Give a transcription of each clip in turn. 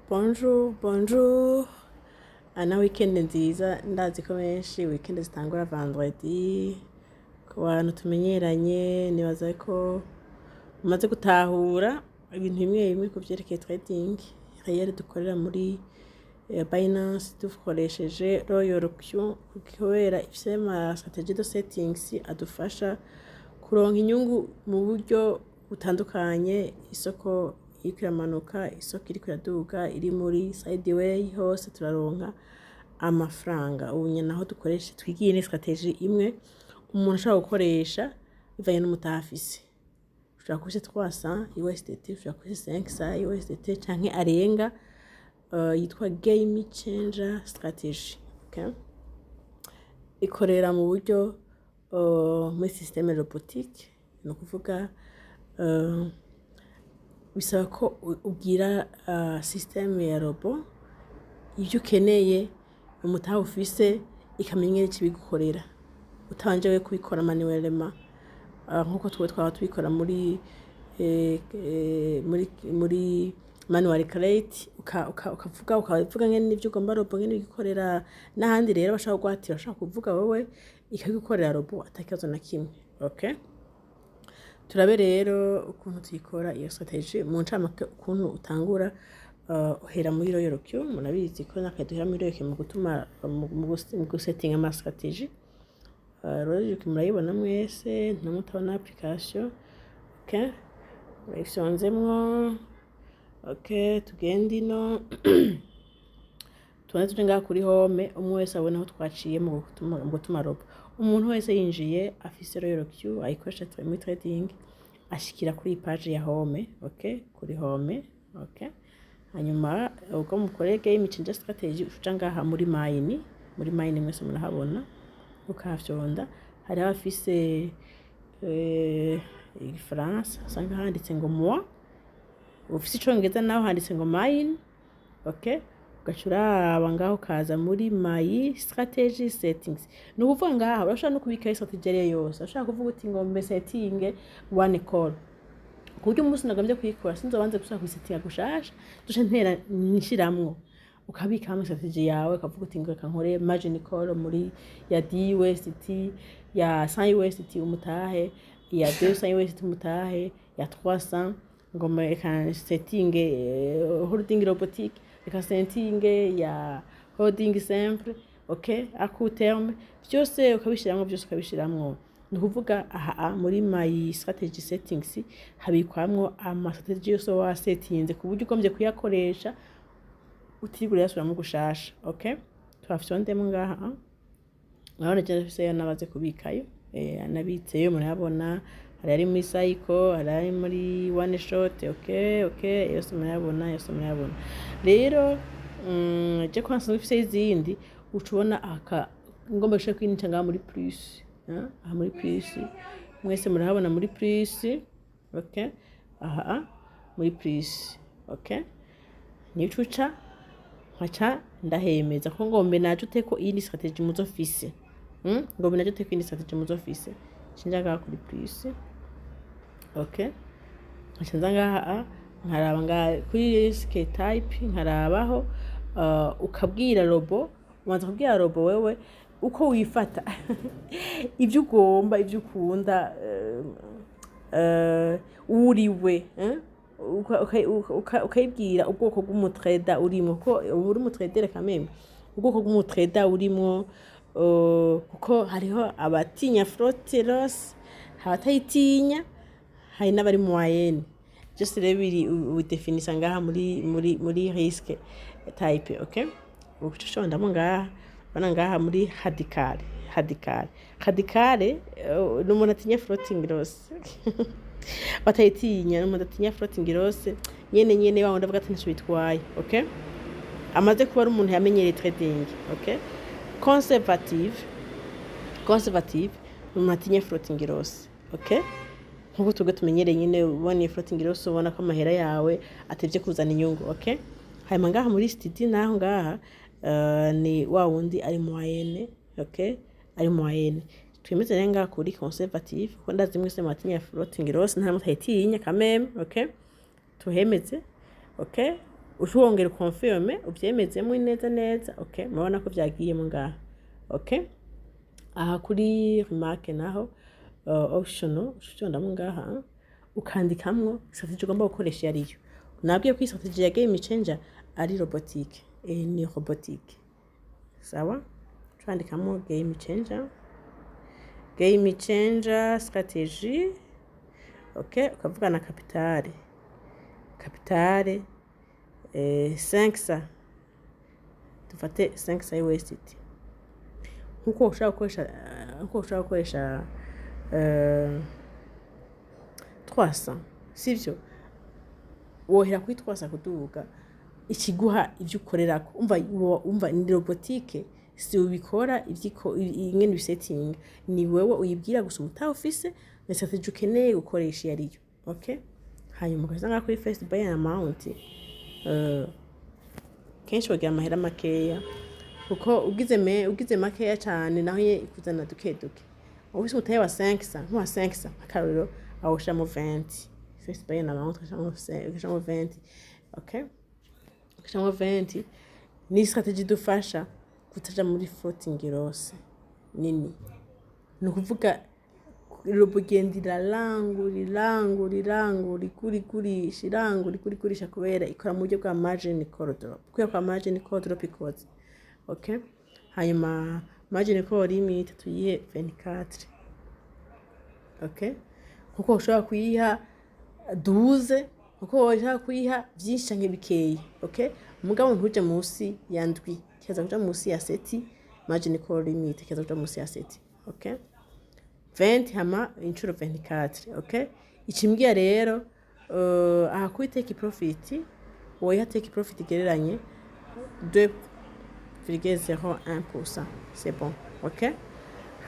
Bonjour, bonjour. Ana weekend nziza ndazi ko benshi weekend zitangura vendredi ku bantu tumenyeranye nibaza ko umaze gutahura ibintu bimwe bimwe ku vyerekeye trading rero dukorera muri Binance dukoresheje Royal Q kubera ifise ama strategy de settings adufasha kuronka inyungu mu buryo butandukanye. Isoko iriko iramanuka, isoko iriko iraduga, iri muri sideway, hose turaronka amafaranga. Ubu nyene naho dukoresha twigiye ni strategy imwe umuntu ashobora gukoresha bivanye n'umutahe afise. Ushobora kushira 300 USDT, ushobora kushira 500 USDT canke arenga. Yitwa Game Changer Strategy. Okay? Ikorera mu buryo muri systeme robotique, no kuvuga bisaba ko ugira systeme ya robot ivyo ukeneye umutahe ufise ikamenya iki bigukorera utabanje we kubikora manuellement nkuko twaba tubikora muri manual create ukavuga ngene n'ivyo ugomba robot ngene bigikorera n'ahandi. Rero bashaka guhatira bashaka kuvuga wowe ikabigukorera robot atakibazo na kimwe. Okay, turabe rero ukuntu tuyikora iyo strategy mu ncamake ukuntu utangura. Uhera muri Royal Q, munabizi ko nakaduhera muri Royal Q mu gutuma mu gusetting ama strategy. Royal Q murayibona mwese ntamutabona application. Okay, urayifyonzemwo. Okay, tugende ino tubanze tuje ngaha kuri home, umwe wese abona aho twaciye mu gutuma robo. Umuntu wese yinjiye afise Royal Q ayikoresha muri trading ashikira kuri page ya home. Okay, kuri home. Okay, hanyuma ubwo mukore Game Changer Strategy uca ngaha muri mine mwese murahabona ukahafyonda. Hari abafise France usanga handitse ngo moi, ufise icongereza naho handitse ngo mine. Okay, ugacura abangaho kaza muri my strategy settings. Nukuvuga ngaha urashobora no kubika strategy ariyo yose. Urashobora kuvuga uti ngo mbe setting one call kuburyo umunsi nagambye kuyikora sinzobanze gushaka kwisetinga gushasha duce ntera nishiramwo ukabika hamwe strategy yawe ukavuga uti ngo reka nkore margin call muri ya DUSD ya 100 USD umutahe, ya 200 USD umutahe, ya 300 ngoma reka setting holding robotique, reka setting ya holding simple. Okay, à court terme byose ukabishiramwo. Nukuvuga aha muri my strategy settings habikwamwo ama strategy yose wa settinze ku buryo ugombye kuyakoresha utigura yasubiramo gushasha. Okay, twafyondemo ngaha urabona cyane fise nabaze kubikayo nabitseyo murabona hari ari muri cycle, hari muri one shot. Okay, yose murabona rero je kwanza ufise izindi ucubona aka ngomba gushaka kwinca ngaha muri plus. Aha muri plus mwese murahabona muri plus. Okay, aha muri plus. Okay, nicuca nkaca ndahemeza ko ngombe najute ko iyi strategy muzofise. Ngombe najute ko iyi strategy muzofise cinja ngaha kuri plus. Okay, nkaca ngaha nkaraba ngaha kuri risk type nkarabaho. Ukabwira robo, ubanza kubwira robo wewe uko wifata ivyo ugomba ivyo ukunda uriwe ukayibwira ubwoko bw'umutrader urimo ko uri umutrader kameme ubwoko bw'umutrader urimo kuko hariho abatinya float loss, abatayitinya, hari n'abari moyenne. Just biri udefinisa ngaha muri risk type. Okay, ucushonda mo ngaha bana ngaha muri radicale n'umuntu atinya floating loss batayitinya n'umuntu atinya floating loss nyene waho ndavuga ati ntaco bitwaye. Okay, amaze kuba ari umuntu yamenyereye trading. Okay, conservative n'umuntu atinya floating loss. Okay, nkuko tuge tumenyereye nyene ubone floating loss ubona ko amahera yawe atevye kuzana inyungu. Okay, hanyuma ngaha muri std naho ngaha ni wa wundi ari moyenne. Okay, ari moyenne. Twemeze rero ngaha kuri conservative kuko ndazi mwese matinya ya floating loss nta mutayitinya kameme. Okay, tuhemeze. Okay, ushobora confirme uvyemezemo neza okay murabona ko vyagiyemo ngaha okay aha kuri remarque naho optional ushondamo ngaha ukandikamwo strategy ugomba gukoresha yariyo nabwiye ko strategy ya game changer ari robotique ni robotique sawa twandikamo game changer strategy okay ukavuga na capitale 5 tufate 5 USD nkuko ushaka gukoresha 300 sivyo wohera kuri 300 kuduga ikiguha ivyo ukorerako umva ni robotique si ubikora ivyiko ingene bisetting ni wewe uyibwira gusa umutaho office na strategy ukeneye gukoresha yariyo okay hanyuma ukazanga kuri first buy amount kenshi bagira amahera makeya kuko ugize makeya cyane naho ikuzana duke ubise umutahe wa 500 akarero awushamo 20 first buy amount ukashamo 20 okay ukashamo 20 ni strategy dufasha kutaja muri floating loss nini nukuvuga robogendira kurikurisha kubera ikora mu buryo bwa margin call drop kuya kwa margin call drop ikoze okay hanyuma margin call limit tuyihe 24 okay kuko ushobora kuyiha 12 kuko ushobora kuyiha byinshi canke bikeyi okay mugabo ntuje munsi ya ndwi kiza kuja munsi ya 7 margin call limit kiza kuja munsi ya 7 okay 20 hama inchuro 24 okay ichimbia rero aha kuri take profit woya take profit gereranye 2,01% c'est bon okay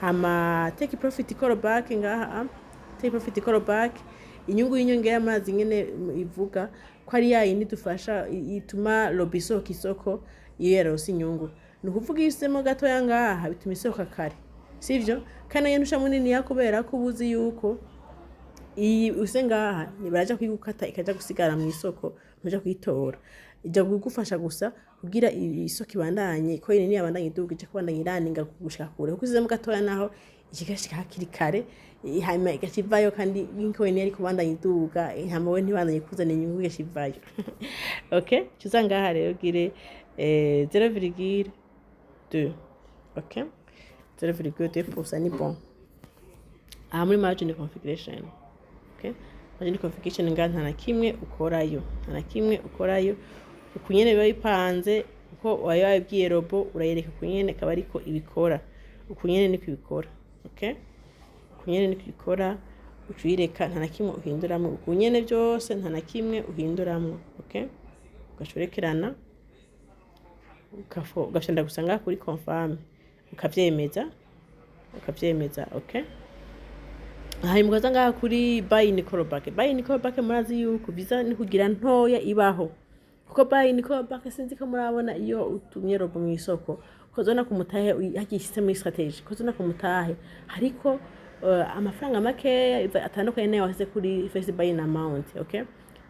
hama take profit call back ngaha take profit call back inyungu y'inyongera amazi ngene ivuga ko ari yayindi dufasha ituma lobiso kisoko iyo yarose inyungu nukuvuga isemo gato yangaha bituma isoko kare sivyo kana yenusha munini yakubera ko ubuzi yuko iyi usengaha nibaraja kwigukata ikaja gusigara mu isoko ntuja kwitora ija kugufasha gusa kugira isoko ibandanye ko yini yabandanye iduga ije kubandanya iraninga kugushaka kure kuko izemo gatoya naho ikigashika hakiri kare hanyuma igacivayo kandi inko yini yari kubandanya iduga hama we ntibandanye kuzana inyungu igacivayo okay cyuzangaha rero gire 0,2 okay 0,2% ni bon aha muri margin configuration okay margin configuration ngana na kimwe ukorayo ukunyene biba bipanze uko wayo yabwiye robo urayereka kunyene kaba ariko ibikora ukunyene niko ibikora okay ukunyene niko ibikora ucuyireka nta na kimwe uhinduramo ukunyene byose nta na kimwe uhinduramo okay ugashorekerana ugashanda gusanga kuri confirm ukavyemeza okay aha mugaza ngaha kuri buy ni call back murazi yuko biza ni kugira ntoya ibaho kuko buy ni call back sinzi ko murabona iyo utumye robo mu isoko kozona kumutahe yakishitse muri strategy kozona kumutahe hariko amafaranga makeya atandukanye nayo wase kuri first buy amount okay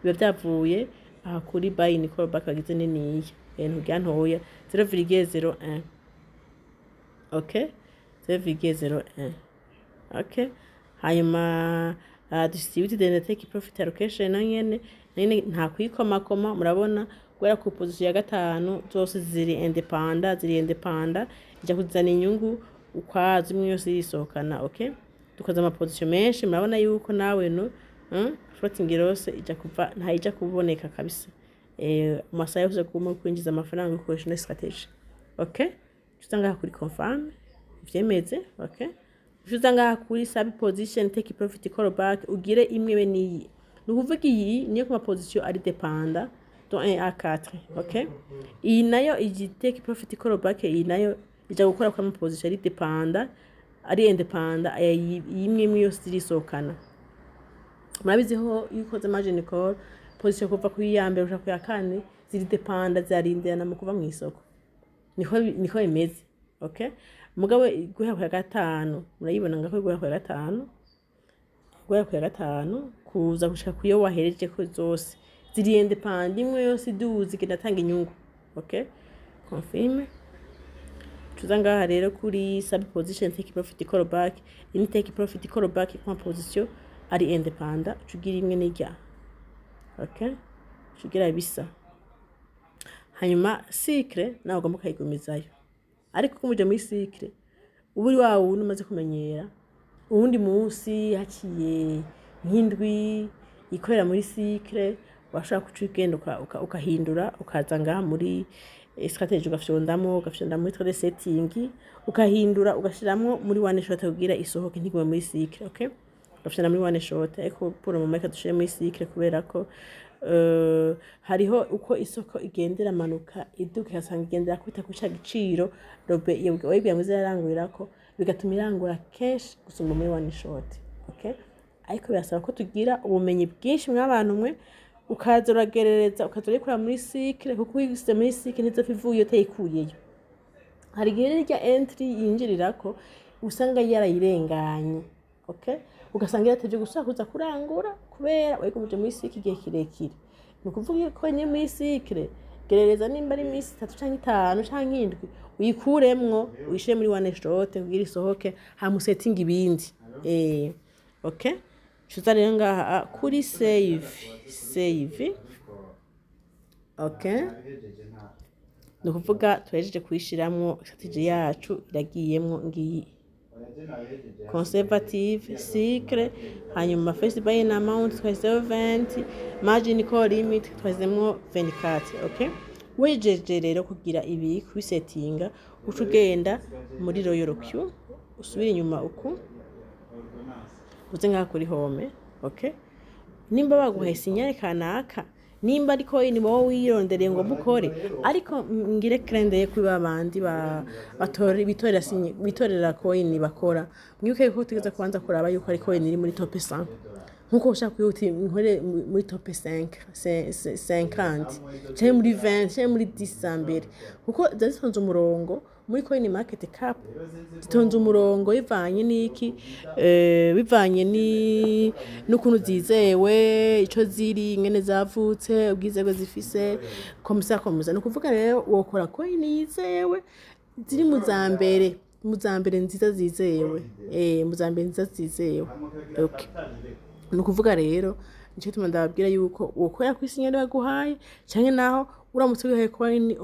biba byavuye aha kuri buy ni call back agize nini kugira ntoya 0,01 okay 0,01 okay hanyuma distributed and take profit allocation nanyene nta kwikoma murabona gwera ku position ya gatanu zose ziri independent ija kuzana inyungu ukwazi imwe yose yisohokana okay dukoze ama position menshi murabona yuko nawe no floating loss ija kuva nta ija kuboneka kabisa amasaha yose kuma kwinjiza amafaranga ukoresha na strategy okay tutanga kuri confirm vyemeze okay tutanga kuri sub position take profit call back ugire imwe be niyi nukuvuga iyi niyo kuma position ari dependa donc 1 à 4 okay iyi nayo iji take profit call back iyi nayo ija gukora kwa position ari dependa ari independent imwe yose irisokana murabiziho yuko margin call position kuva ku yambere ushaka ku ya kane ziri dependa zarindana mu kuva mu isoko niko imeze okay mugabo guhera ku ya gatanu murayibona ngako guhera ku ya gatanu kuza gushika kuyo wahereje ko zose ziri independent imwe yose iduzi kinatanga inyungu. Okay, confirm. Tuza ngaha rero kuri sub position take profit call back, ini take profit call back kwa position ari independent cugira imwe n'ijya. Okay, cugira bisa. Hanyuma cycle nawe ugomba kayigumizayo, ariko kumuje muri cycle uburi wawe umaze kumenyera ubundi munsi hakiye nk'indwi ikorera muri cycle washaka kucugenda ukahindura ukaza ngaha muri strategy ugafyondamo muri trade setting ukahindura ugashiramo muri one shot kugira isohoke ntigwe muri cycle. Okay, ugafyona muri one shot ariko pour mu meka dushire muri cycle kubera ko hariho uko isoko igendera manuka iduka hasanga igendera kwita ku cagiciro robe yebwe mwiza yarangurira ko bigatuma irangura cash gusumba muri one shot. Okay, ariko birasaba ko tugira ubumenyi bwinshi mw'abantu mwe ukaza uragerereza ukazorikora muri cycle kuko uyise muri cycle nizo fivuye utayikuyeyo. Hari gihe rya entry yinjirira ko usanga yarayirenganye. Okay, ugasanga yateje gusakuza kurangura kubera wayikomeje muri cycle igihe kirekire. Nukuvuga ko nye muri cycle gerereza nimba ari misi 3 canke 5 canke 7 uyikuremwo uyishire muri one shot kugira isohoke ha setting ibindi. Okay, chuza rero ngaha kuri save. Okay, nukuvuga twejeje kuyishiramwo strategy yacu iragiyemwo ngiyi conservative cycle, hanyuma first buy in amount twese 20, margin call limit twezemwo 24. Okay, wejeje rero kugira ibi ku settinga ucugenda muri royal queue usubira inyuma uku uze ngaha kuri home. Okay, nimba baguhaye sinyale kanaka nimba ari coin wowe wirondereye ngo mukore ariko ngire krendeye kuri babandi batora bitorera coin bakora mwibuke ko tugeza kubanza kuraba yuko ari coin iri muri top 100 nkuko ushaka kuyuti nkore muri top 5 50 cyangwa muri 20 cyangwa muri 10 mbere kuko zazitonze umurongo muri coin market cap zitonze umurongo ivanye niki bivanye ni n'ukuntu zizewe ico ziri ngene zavutse ubwizego zifise komisa no kuvuga rero wokora coin yizewe ziri muzambere nziza zizewe muzambere nziza zizewe. Okay, nukuvuga rero nico tuma ndababwira yuko wokora kwisinyane baguhaye canke naho uramutse wihaye coin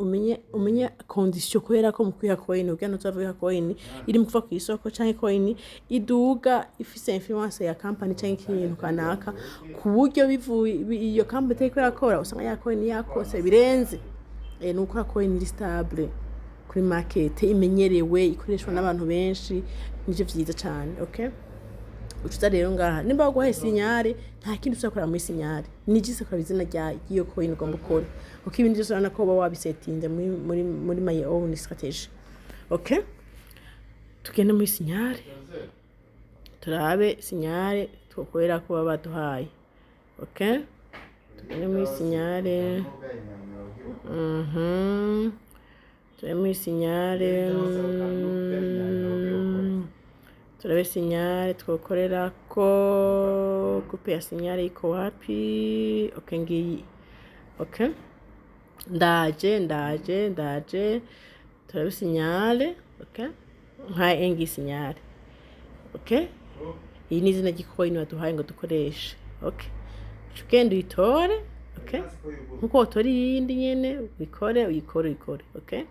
umenye condition kubera ko mukwiha coin ubwo ntuzavuga coin iri mukuva ku isoko canke coin iduga ifise influence ya company canke ikintu kanaka ku buryo bivuye iyo company take yakora usanga ya coin yakose birenze nuko coin iri stable kuri market imenyerewe ikoreshwa n'abantu benshi nivyo vyiza cyane. Okay, ucuza rero ngaha nimba baguhaye sinyare nta kindi usakora muri sinyare nigise kora bizina rya iyo coin ugomba gukora uko ibindi byose urana ko baba wabisetinze muri my own strategy. Okay, tugende muri sinyare turabe sinyare twokorera ko baba baduhaye. Okay, tugende muri sinyare turabe muri sinyare turabe sinyare twokorera ko kupe ya sinyare iko wapi. Okay, ngiyi. Okay, ndaje turabe sinyare. Okay, nka engi sinyare. Okay, iyi ni izina ry'ikoin waduhaye ngo dukoreshe. Okay, chugenda uyitore. Okay, nkuko utora iyindi nyene uyikore. Okay,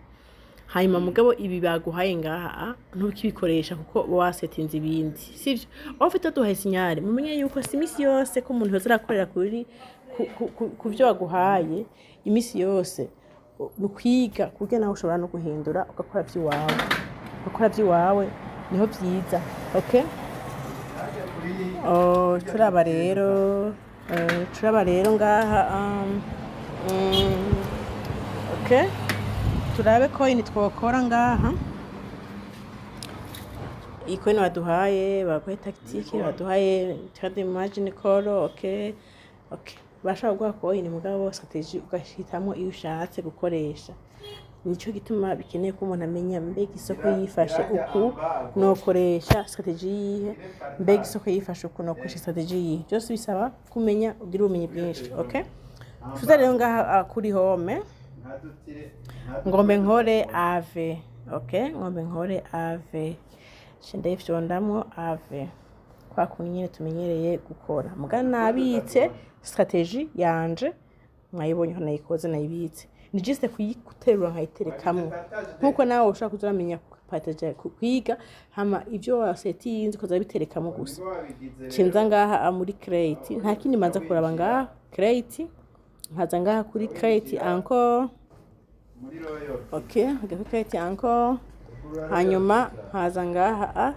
hanyuma mugabo ibi baguhaye ngaha ntukibikoresha kuko wasetinze ibindi sivyo ofite duhaye sinyare mumenye yuko simisi yose ko umuntu yazirakorera kuri kuvyo baguhaye imisi yose nukwiga kugira nawe ushobora no guhindura ugakora by'iwawe niho vyiza. Okay, turaba rero ngaha okay, turabe coin twokora ngaha ikoin baduhaye tactique baduhaye trade margin call. Okay, bashaka gwa coin mugabo strategy ugashitamo iyo ushatse gukoresha nico gituma bikeneye ko umuntu amenya mbega isoko yifashe uku nokoresha strategy yihe mbega isoko yifashe uku nokoresha strategy yihe byose bisaba kumenya ugira ubumenyi bwinshi. Okay, tuza rero ngaha kuri home ngombe nkore ave, okay, ngombe nkore ave, ndayifyondamwo ave kwa kuntu nyine tumenyereye gukora. Muga nabitse strategie yanje mwayibonye ko nayikoze nayibitse, ni juste kuyiterura nkayiterekamwo nkuko nawe ushaka kuzoramenya partage kwiga hama ivyo wasetinze koza biterekamwo gusa. Cenza ngaha muri create, nta kindi manza kuraba ngaha create, nkaza ngaha kuri create encore, okay, ngaha create encore, hanyuma nkaza ngaha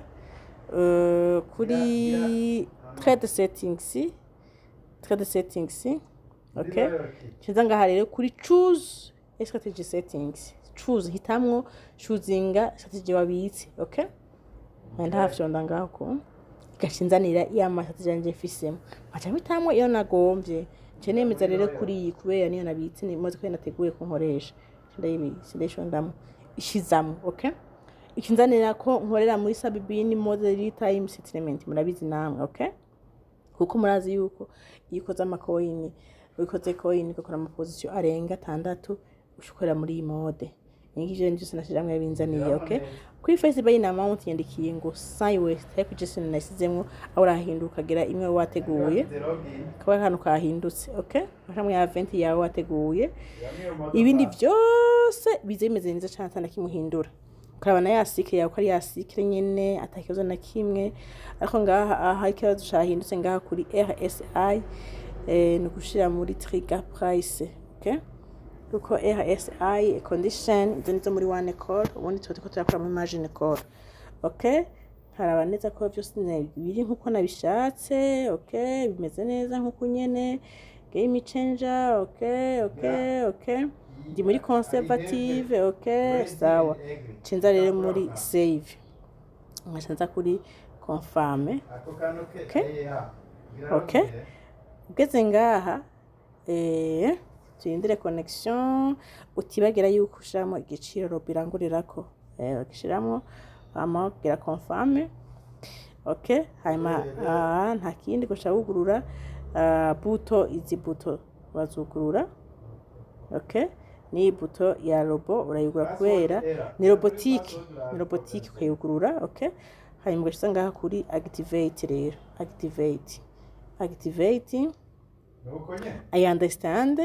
kuri trade settings, okay, cenza ngaha rero kuri choose strategy settings, choose hitamwo choosinga strategy wabitse, okay, ndahafyonda ngaho ko gashinzanira ya strategy yanje mfisemo, acha mitamwo iyo nagombye cenemeza rero kuri iyi kubera niyo nabitse ni maze ko nateguye ko nkoresha ndayishondamo ishizamo, okay, ikinzanira ko nkorera muri Sabibini model time settlement, murabizi namwe, okay, kuko murazi yuko yikoza amacoin, wikoze coin gukora ama position arenga 6 ushukora muri iyi mode. Ingije ndise nashiramwe binzaniye, okay, kuri Facebook ina amount yandikiye ngo sideways type Jason nasizemwo aurahinduka gera imwe wateguye kwa hano kahindutse, okay, hamwe ya event yawe wateguye, ibindi byose bizemeze neza cyane atana kimuhindura. Ukabana ya cycle yawe ko ari ya cycle nyene atakizo na kimwe, ariko ngaha aha ikibazo cyahindutse ngaha kuri RSI no gushira muri trigger price, okay, kuko RSI condition zo muri one code, ubundi tuko turakora muri margin code, okay, haraba neza ko byose biri nkuko nabishatse, okay, bimeze neza nkuko nyene game changer, okay, ndi muri conservative, okay, sawa. Cenza rero muri save, ngashanza kuri confirm, okay, ugeze ngaha tuyindire connection, utibagira yuko ushiramo igiciro birangurirako, ugishiramo amagira confirm, okay, hanyuma nta kindi gusha wugurura buto, izi buto bazugurura, okay, ni buto ya robo urayugura kubera ni robotique ukayugurura, okay, hanyuma gashanga ngaha kuri activate rero activate I understand,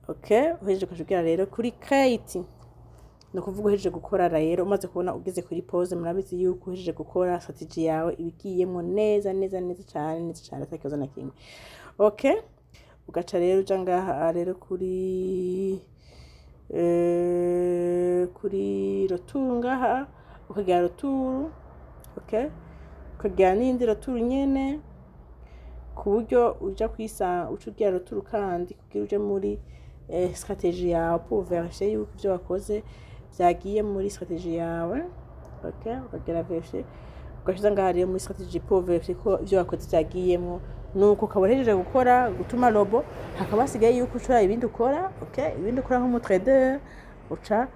okay, uhejeje kujugira rero kuri create, no kuvuga uhejeje gukora rero umaze kubona ugeze kuri pause, murabizi yuko uhejeje gukora strategy yawe ibigiyemo neza cyane atakibazo na kimwe, okay, ugaca rero uja ngaha rero kuri retour ngaha ukagira retour, okay, ukagira n'indi retour nyene ku buryo uja kwisa ucugira retour kandi kugira uje muri strategy yawe pour vérifier yuko ibyo wakoze byagiye muri strategy yawe, okay, ukagira vérifier ugashiza ngaha rero muri strategy pour vérifier ko ibyo wakoze byagiyemo, nuko kabohereje gukora gutuma robo hakaba sigaye yuko ucura ibindi ukora, okay, ibindi ukora nko mu trader uca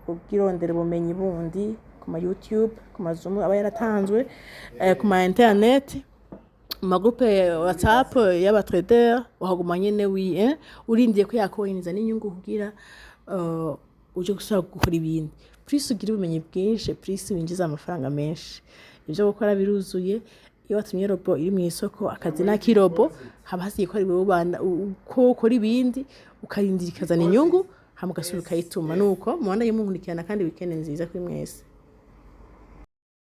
ubwirondera ubumenyi bundi ku ma YouTube, ku mazumu aba yaratanzwe, ku ma internet, ma groupe WhatsApp y'aba trader, uhaguma nyene urindiye ko yakoiniza n'inyungu kugira uje gusaba gukora ibindi, plus ugira ubumenyi bwinshi, plus winjiza amafaranga menshi. Ibyo gukora biruzuye, iyo watumye robo iri mu isoko akazi nakirobo haba hasiye ko ari wewe ubanda uko ukora ibindi ukarindira ikazana inyungu hama ugasubira ukayituma, nuko mubandanye munkurikirana kandi weekend nziza kuri mwese.